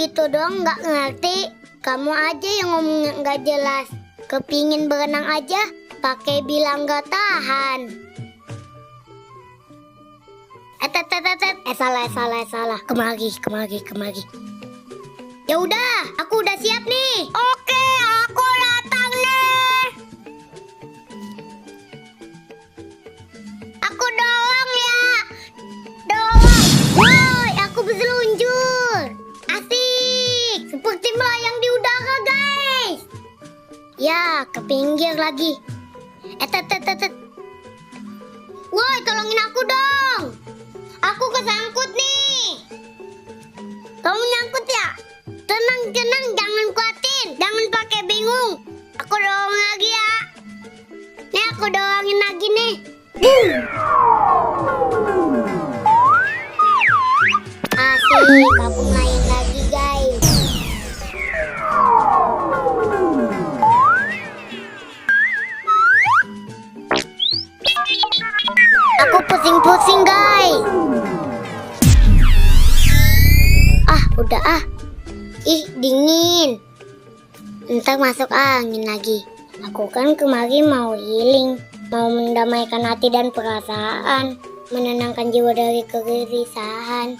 gitu dong nggak ngerti. Kamu aja yang ngomongnya nggak jelas. Kepingin berenang aja pakai bilang nggak tahan. Salah. Kemari. Ya udah, aku udah siap nih. Oke, aku datang nih. Aku dorong ya. Dorong. Woi, aku berseluncur. Asik. Seperti melayang di udara, guys. Ya, ke pinggir lagi. Woi, tolongin aku dong. Aku kesangkut nih. Kamu nyangkut ya? Tenang, jangan kuatin. Jangan pakai bingung. Aku dorong lagi ya. Nih, aku dorongin lagi nih. Asik, aku main lagi, guys. Aku pusing-pusing, guys. Udah ah. Ih, dingin. Ntar masuk angin lagi. Aku kan kemarin mau healing, mau mendamaikan hati dan perasaan, menenangkan jiwa dari kegelisahan.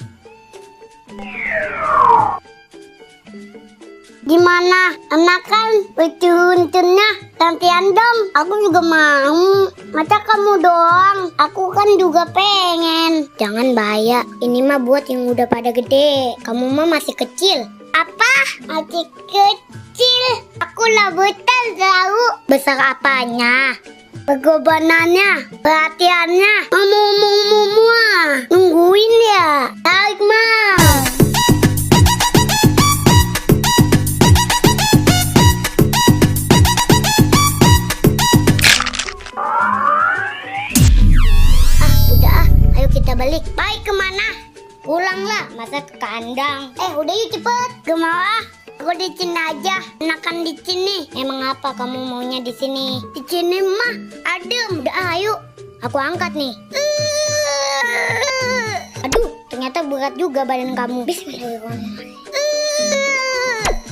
Gimana? Enakan lucu-lucunya? Gantian dong, aku juga mau. Masa kamu doang? Aku kan juga pengen. Jangan bahaya, ini mah buat yang udah pada gede. Kamu mah masih kecil. Apa? Masih kecil? Aku lah betul tahu. Besar apanya? Pengorbanannya, perhatiannya, nungguin ya. Tarik mah. Kita balik. Baik, kemana? Pulanglah, masa ke kandang. Udah yuk cepet. Gak mau ah. Aku di sini aja. Enakan di sini. Emang apa kamu maunya di sini? Di sini mah adem. Udah ayo. Aku angkat nih. Aduh, ternyata berat juga badan kamu. Bismillahirrahmanirrahim.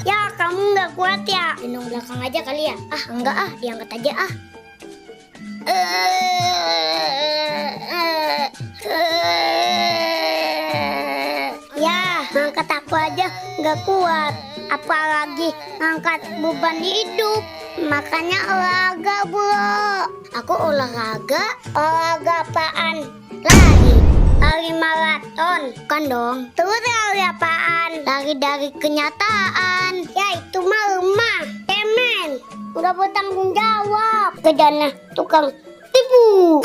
Ya, kamu nggak kuat ya? Gendong belakang aja kali ya? Enggak ah, diangkat aja ah. Ya, ngangkat aku aja nggak kuat, apalagi ngangkat beban hidup. Makanya olahraga, bro. Aku olahraga apaan? Lari maraton, kan dong. Terus lari apaan? Lari dari kenyataan. Ya itu mah lemah, cemen. Udah bertanggung jawab. Kerjanya tukang tipu.